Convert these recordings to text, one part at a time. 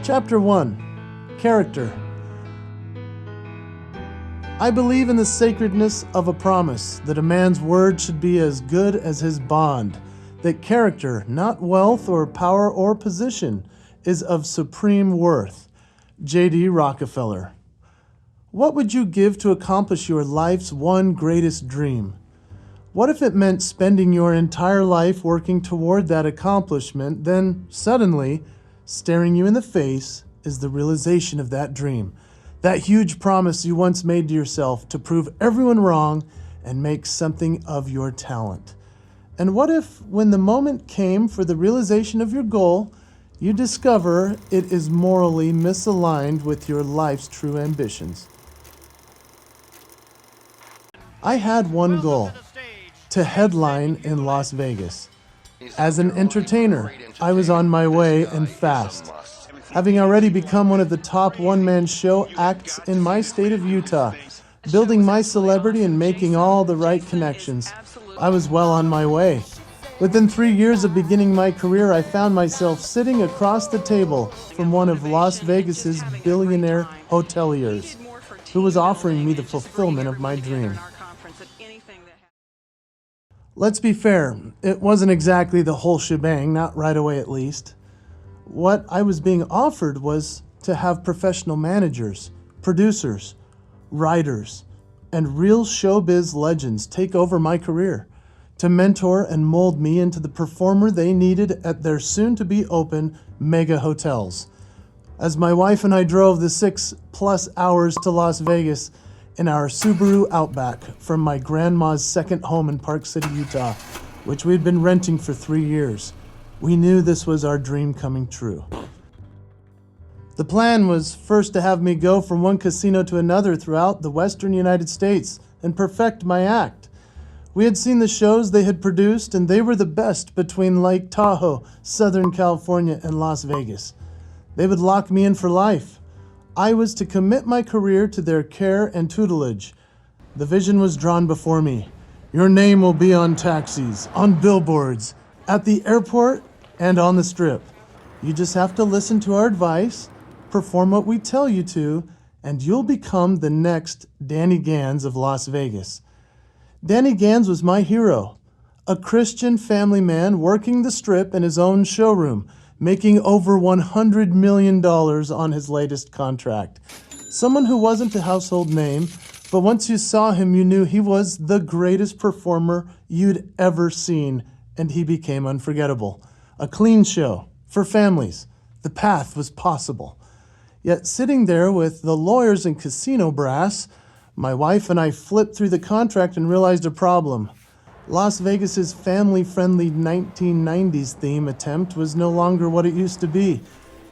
Chapter 1. Character. I believe in the sacredness of a promise, that a man's word should be as good as his bond, that character, not wealth or power or position, is of supreme worth. J.D. Rockefeller. What would you give to accomplish your life's one greatest dream? What if it meant spending your entire life working toward that accomplishment, then suddenly, staring you in the face, is the realization of that dream, that huge promise you once made to yourself to prove everyone wrong and make something of your talent? And what if, when the moment came for the realization of your goal, you discover it is morally misaligned with your life's true ambitions? I had one goal: to headline in Las Vegas. As an entertainer, I was on my way and fast. Having already become one of the top one-man show acts in my state of Utah, building my celebrity and making all the right connections, I was well on my way. Within 3 years of beginning my career, I found myself sitting across the table from one of Las Vegas's billionaire hoteliers, who was offering me the fulfillment of my dream. Let's be fair, it wasn't exactly the whole shebang, not right away at least. What I was being offered was to have professional managers, producers, writers, and real showbiz legends take over my career, to mentor and mold me into the performer they needed at their soon-to-be open mega hotels. As my wife and I drove the 6+ hours to Las Vegas in our Subaru Outback from my grandma's second home in Park City, Utah, which we had been renting for 3 years, we knew this was our dream coming true. The plan was first to have me go from one casino to another throughout the western United States and perfect my act. We had seen the shows they had produced, and they were the best between Lake Tahoe, Southern California, and Las Vegas. They would lock me in for life. I was to commit my career to their care and tutelage. The vision was drawn before me. Your name will be on taxis, on billboards, at the airport, and on the strip. You just have to listen to our advice, perform what we tell you to, and you'll become the next Danny Gans of Las Vegas. Danny Gans was my hero, a Christian family man working the strip in his own showroom, making over $100 million on his latest contract. Someone who wasn't a household name, but once you saw him, you knew he was the greatest performer you'd ever seen, and he became unforgettable. A clean show for families. The path was possible. Yet sitting there with the lawyers and casino brass, my wife and I flipped through the contract and realized a problem. Las Vegas's family-friendly 1990s theme attempt was no longer what it used to be.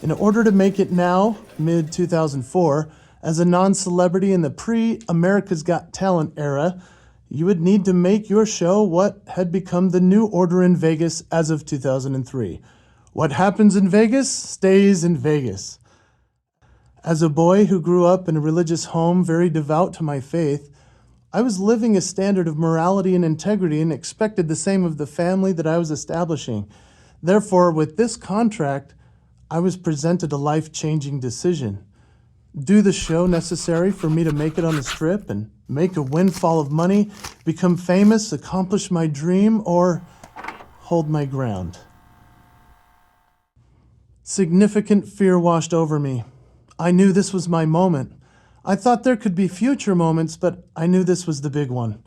In order to make it now, mid-2004, as a non-celebrity in the pre-America's Got Talent era, you would need to make your show what had become the new order in Vegas as of 2003. What happens in Vegas stays in Vegas. As a boy who grew up in a religious home very devout to my faith, I was living a standard of morality and integrity and expected the same of the family that I was establishing. Therefore, with this contract, I was presented a life-changing decision. Do the show necessary for me to make it on the strip and make a windfall of money, become famous, accomplish my dream, or hold my ground. Significant fear washed over me. I knew this was my moment. I thought there could be future moments, but I knew this was the big one.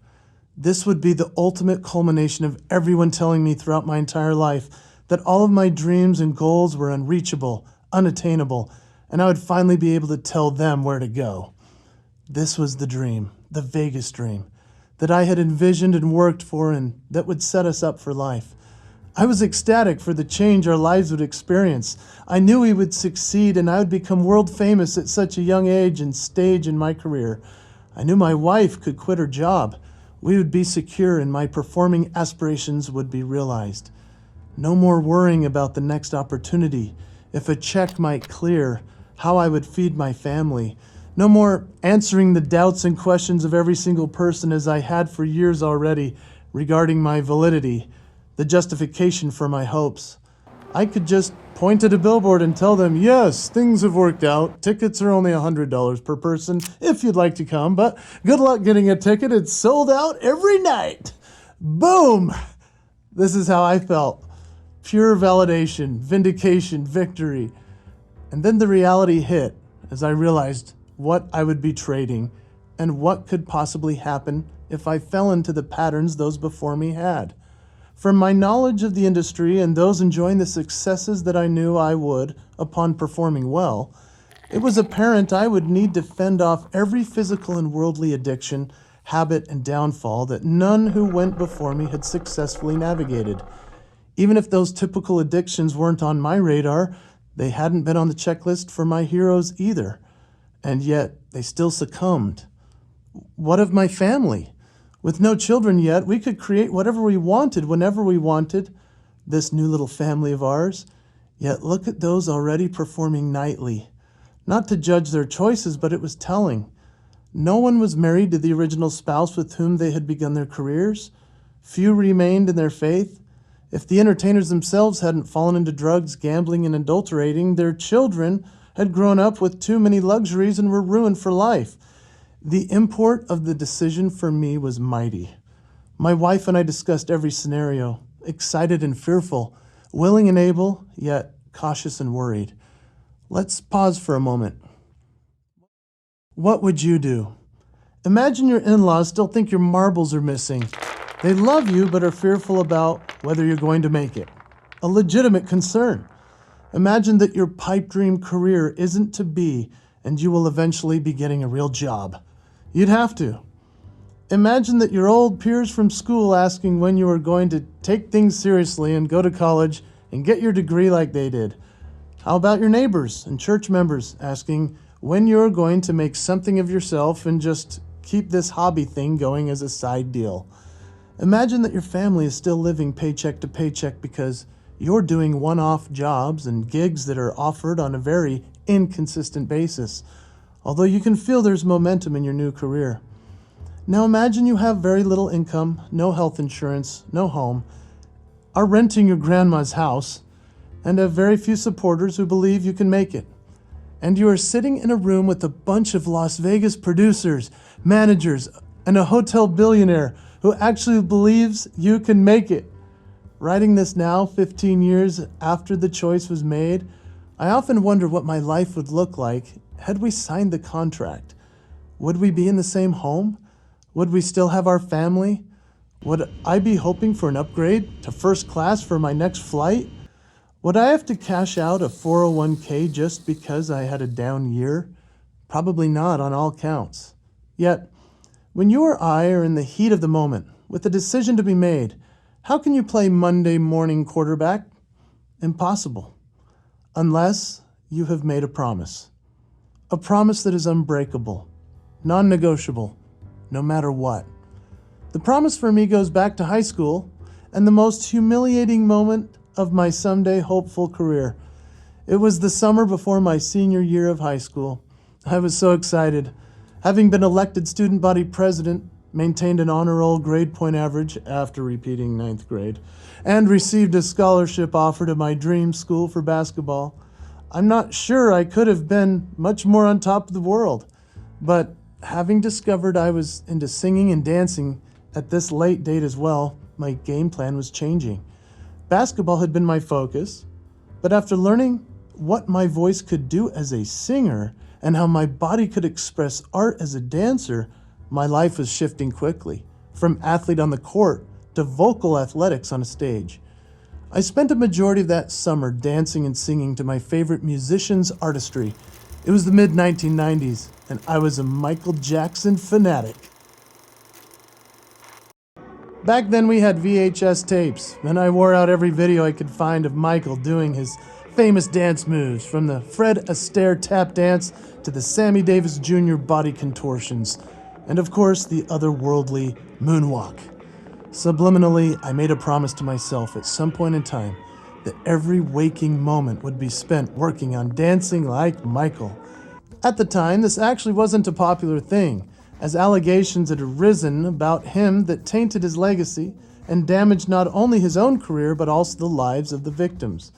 This would be the ultimate culmination of everyone telling me throughout my entire life that all of my dreams and goals were unreachable, unattainable, and I would finally be able to tell them where to go. This was the dream, the Vegas dream, that I had envisioned and worked for, and that would set us up for life. I was ecstatic for the change our lives would experience. I knew we would succeed and I would become world famous at such a young age and stage in my career. I knew my wife could quit her job. We would be secure and my performing aspirations would be realized. No more worrying about the next opportunity, if a check might clear, how I would feed my family. No more answering the doubts and questions of every single person as I had for years already regarding my validity, the justification for my hopes. I could just point at a billboard and tell them, yes, things have worked out. Tickets are only $100 per person if you'd like to come, but good luck getting a ticket. It's sold out every night. Boom! This is how I felt. Pure validation, vindication, victory. And then the reality hit as I realized what I would be trading and what could possibly happen if I fell into the patterns those before me had. From my knowledge of the industry and those enjoying the successes that I knew I would upon performing well, it was apparent I would need to fend off every physical and worldly addiction, habit, and downfall that none who went before me had successfully navigated. Even if those typical addictions weren't on my radar, they hadn't been on the checklist for my heroes either. And yet, they still succumbed. What of my family? With no children yet, we could create whatever we wanted, whenever we wanted, this new little family of ours. Yet look at those already performing nightly. Not to judge their choices, but it was telling. No one was married to the original spouse with whom they had begun their careers. Few remained in their faith. If the entertainers themselves hadn't fallen into drugs, gambling, and adulterating, their children had grown up with too many luxuries and were ruined for life. The import of the decision for me was mighty. My wife and I discussed every scenario, excited and fearful, willing and able, yet cautious and worried. Let's pause for a moment. What would you do? Imagine your in-laws still think your marbles are missing. They love you but are fearful about whether you're going to make it. A legitimate concern. Imagine that your pipe dream career isn't to be and you will eventually be getting a real job. You'd have to. Imagine that your old peers from school asking when you are going to take things seriously and go to college and get your degree like they did. How about your neighbors and church members asking when you're going to make something of yourself and just keep this hobby thing going as a side deal? Imagine that your family is still living paycheck to paycheck because you're doing one-off jobs and gigs that are offered on a very inconsistent basis, although you can feel there's momentum in your new career. Now imagine you have very little income, no health insurance, no home, are renting your grandma's house, and have very few supporters who believe you can make it. And you are sitting in a room with a bunch of Las Vegas producers, managers, and a hotel billionaire who actually believes you can make it. Writing this now, 15 years after the choice was made, I often wonder what my life would look like had we signed the contract. Would we be in the same home? Would we still have our family? Would I be hoping for an upgrade to first class for my next flight? Would I have to cash out a 401k just because I had a down year? Probably not on all counts. Yet, when you or I are in the heat of the moment, with a decision to be made, how can you play Monday morning quarterback? Impossible. Unless you have made a promise. A promise that is unbreakable, non-negotiable, no matter what. The promise for me goes back to high school and the most humiliating moment of my someday hopeful career. It was the summer before my senior year of high school. I was so excited. Having been elected student body president, maintained an honor roll grade point average after repeating 9th grade, and received a scholarship offer to my dream school for basketball. I'm not sure I could have been much more on top of the world, but having discovered I was into singing and dancing at this late date as well, my game plan was changing. Basketball had been my focus, but after learning what my voice could do as a singer and how my body could express art as a dancer, my life was shifting quickly, from athlete on the court to vocal athletics on a stage. I spent a majority of that summer dancing and singing to my favorite musician's artistry. It was the mid-1990s, and I was a Michael Jackson fanatic. Back then we had VHS tapes, and I wore out every video I could find of Michael doing his famous dance moves, from the Fred Astaire tap dance to the Sammy Davis Jr. body contortions, and of course the otherworldly moonwalk. Subliminally, I made a promise to myself at some point in time that every waking moment would be spent working on dancing like Michael. At the time, this actually wasn't a popular thing, as allegations had arisen about him that tainted his legacy and damaged not only his own career but also the lives of the victims.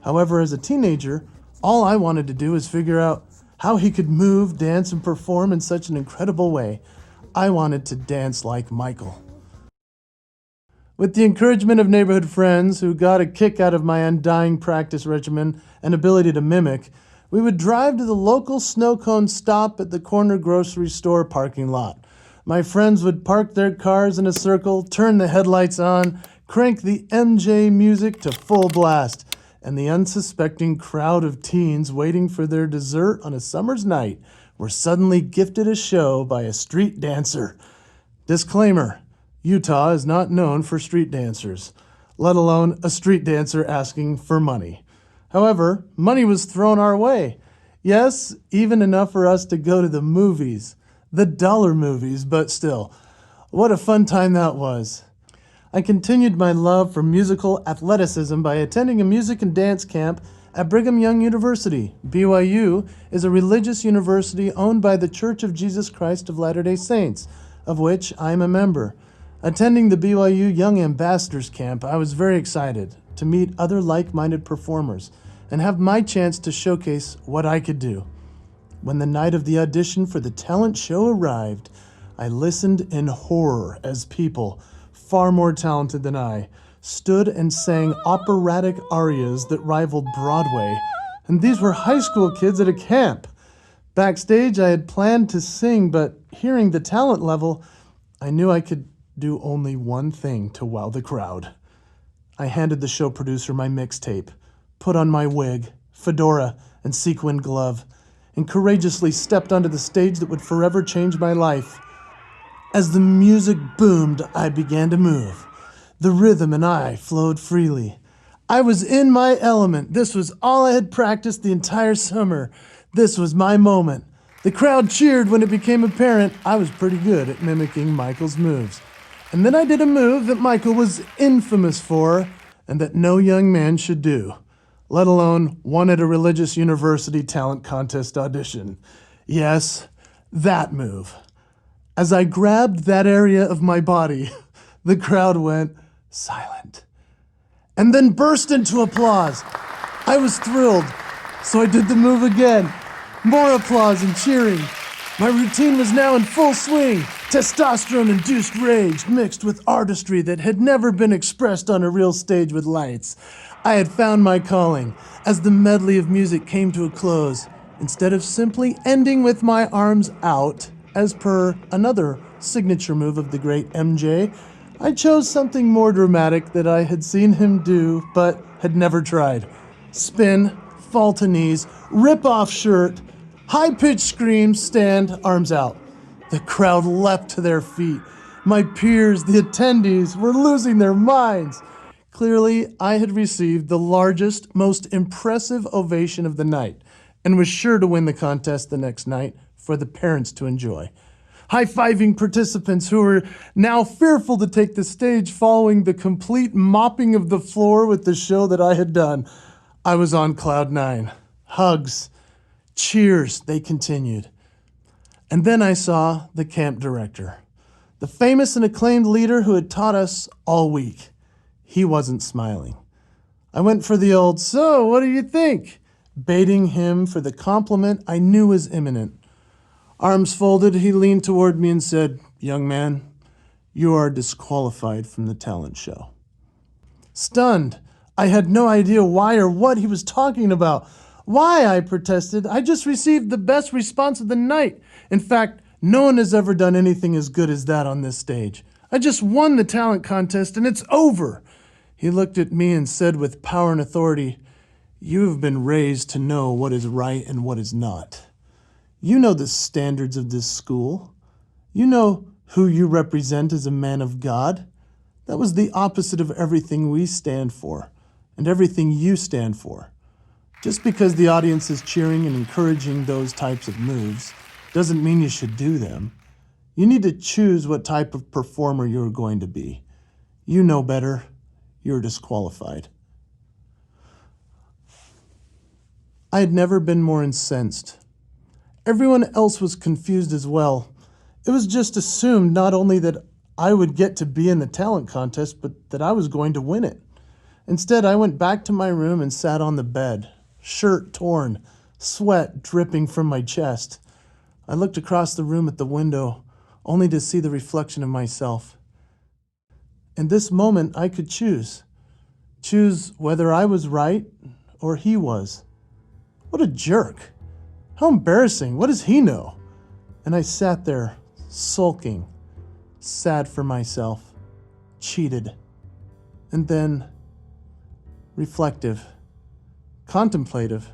However, as a teenager, all I wanted to do was figure out how he could move, dance, and perform in such an incredible way. I wanted to dance like Michael. With the encouragement of neighborhood friends who got a kick out of my undying practice regimen and ability to mimic, we would drive to the local snow cone stop at the corner grocery store parking lot. My friends would park their cars in a circle, turn the headlights on, crank the MJ music to full blast, and the unsuspecting crowd of teens waiting for their dessert on a summer's night were suddenly gifted a show by a street dancer. Disclaimer: Utah is not known for street dancers, let alone a street dancer asking for money. However, money was thrown our way. Yes, even enough for us to go to the movies. The dollar movies, but still. What a fun time that was. I continued my love for musical athleticism by attending a music and dance camp at Brigham Young University. BYU is a religious university owned by the Church of Jesus Christ of Latter-day Saints, of which I am a member. Attending the BYU Young Ambassadors Camp, I was very excited to meet other like-minded performers and have my chance to showcase what I could do. When the night of the audition for the talent show arrived, I listened in horror as people, far more talented than I, stood and sang operatic arias that rivaled Broadway, and these were high school kids at a camp. Backstage, I had planned to sing, but hearing the talent level, I knew I could do only one thing to wow the crowd. I handed the show producer my mixtape, put on my wig, fedora, and sequined glove, and courageously stepped onto the stage that would forever change my life. As the music boomed, I began to move. The rhythm and I flowed freely. I was in my element. This was all I had practiced the entire summer. This was my moment. The crowd cheered when it became apparent I was pretty good at mimicking Michael's moves. And then I did a move that Michael was infamous for and that no young man should do, let alone one at a religious university talent contest audition. Yes, that move. As I grabbed that area of my body, the crowd went silent and then burst into applause. I was thrilled, so I did the move again. More applause and cheering. My routine was now in full swing. Testosterone-induced rage mixed with artistry that had never been expressed on a real stage with lights. I had found my calling. As the medley of music came to a close, instead of simply ending with my arms out, as per another signature move of the great MJ, I chose something more dramatic that I had seen him do but had never tried. Spin, fall to knees, rip off shirt, high-pitched screams, stand, arms out. The crowd leapt to their feet. My peers, the attendees, were losing their minds. Clearly, I had received the largest, most impressive ovation of the night and was sure to win the contest the next night for the parents to enjoy. High-fiving participants who were now fearful to take the stage following the complete mopping of the floor with the show that I had done. I was on cloud nine. Hugs, cheers, they continued. And then I saw the camp director, the famous and acclaimed leader who had taught us all week. He wasn't smiling. I went for the old, "So, what do you think?" baiting him for the compliment I knew was imminent. Arms folded, he leaned toward me and said, "Young man, you are disqualified from the talent show." Stunned, I had no idea why or what he was talking about. "Why?" I protested. "I just received the best response of the night. In fact, no one has ever done anything as good as that on this stage. I just won the talent contest and it's over." He looked at me and said with power and authority, "You have been raised to know what is right and what is not. You know the standards of this school. You know who you represent as a man of God. That was the opposite of everything we stand for and everything you stand for. Just because the audience is cheering and encouraging those types of moves doesn't mean you should do them. You need to choose what type of performer you're going to be. You know better. You're disqualified." I had never been more incensed. Everyone else was confused as well. It was just assumed not only that I would get to be in the talent contest, but that I was going to win it. Instead, I went back to my room and sat on the bed, shirt torn, sweat dripping from my chest. I looked across the room at the window, only to see the reflection of myself. In this moment, I could choose whether I was right or he was. What a jerk. How embarrassing. What does he know? And I sat there, sulking, sad for myself, cheated, and then reflective, contemplative,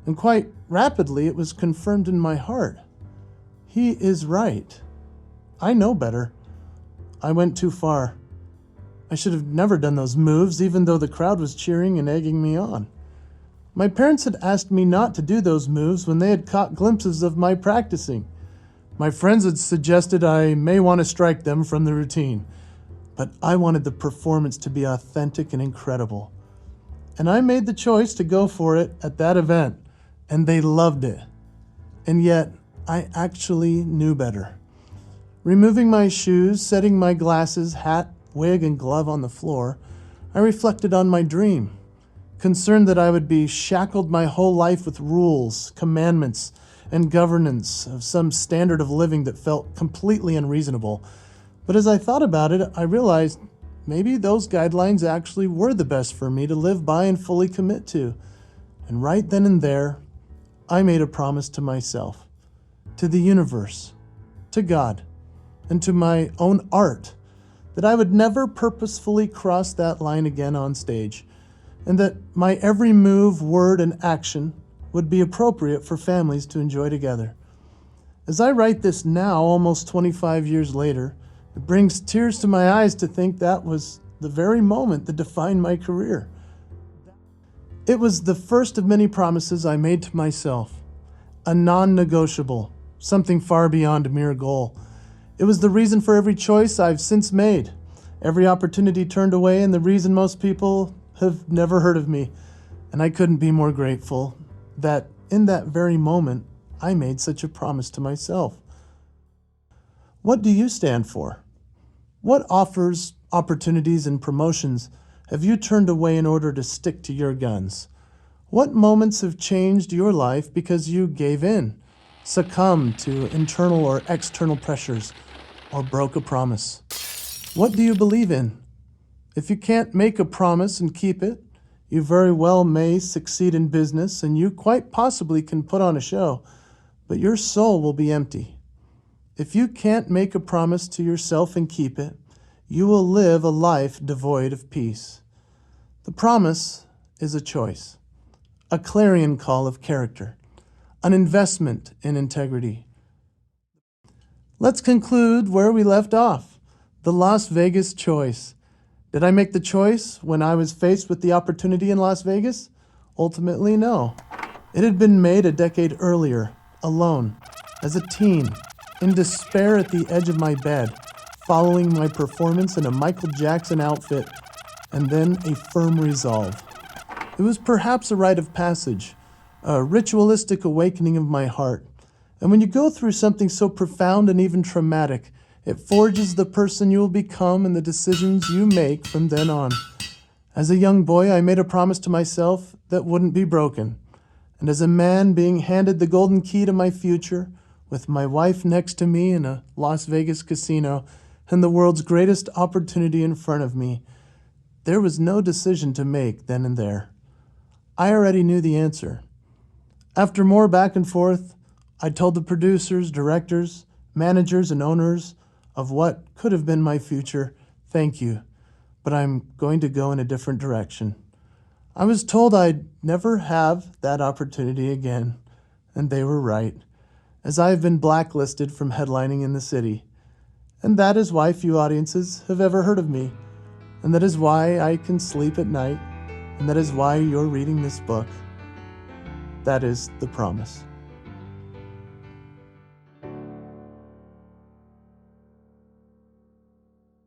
and quite rapidly it was confirmed in my heart. He is right. I know better. I went too far. I should have never done those moves, even though the crowd was cheering and egging me on. My parents had asked me not to do those moves when they had caught glimpses of my practicing. My friends had suggested I may want to strike them from the routine, but I wanted the performance to be authentic and incredible. And I made the choice to go for it at that event, and they loved it. And yet, I actually knew better. Removing my shoes, setting my glasses, hat, wig, and glove on the floor, I reflected on my dream, concerned that I would be shackled my whole life with rules, commandments, and governance of some standard of living that felt completely unreasonable. But as I thought about it, I realized maybe those guidelines actually were the best for me to live by and fully commit to. And right then and there, I made a promise to myself, to the universe, to God, and to my own art, that I would never purposefully cross that line again on stage, and that my every move, word, and action would be appropriate for families to enjoy together. As I write this now, almost 25 years later, it brings tears to my eyes to think that was the very moment that defined my career. It was the first of many promises I made to myself, a non-negotiable, something far beyond a mere goal. It was the reason for every choice I've since made, every opportunity turned away, and the reason most people have never heard of me. And I couldn't be more grateful that in that very moment, I made such a promise to myself. What do you stand for? What offers, opportunities, and promotions have you turned away in order to stick to your guns? What moments have changed your life because you gave in, succumbed to internal or external pressures, or broke a promise? What do you believe in? If you can't make a promise and keep it, you very well may succeed in business, and you quite possibly can put on a show, but your soul will be empty. If you can't make a promise to yourself and keep it, you will live a life devoid of peace. The promise is a choice, a clarion call of character, an investment in integrity. Let's conclude where we left off, the Las Vegas choice. Did I make the choice when I was faced with the opportunity in Las Vegas? Ultimately, no. It had been made a decade earlier, alone, as a teen, in despair at the edge of my bed, following my performance in a Michael Jackson outfit, and then a firm resolve. It was perhaps a rite of passage, a ritualistic awakening of my heart. And when you go through something so profound and even traumatic, it forges the person you will become and the decisions you make from then on. As a young boy, I made a promise to myself that wouldn't be broken. And as a man being handed the golden key to my future, with my wife next to me in a Las Vegas casino and the world's greatest opportunity in front of me, there was no decision to make then and there. I already knew the answer. After more back and forth, I told the producers, directors, managers, and owners of what could have been my future, thank you, but I'm going to go in a different direction. I was told I'd never have that opportunity again, and they were right, as I have been blacklisted from headlining in the city. And that is why few audiences have ever heard of me, and that is why I can sleep at night, and that is why you're reading this book. That is the promise.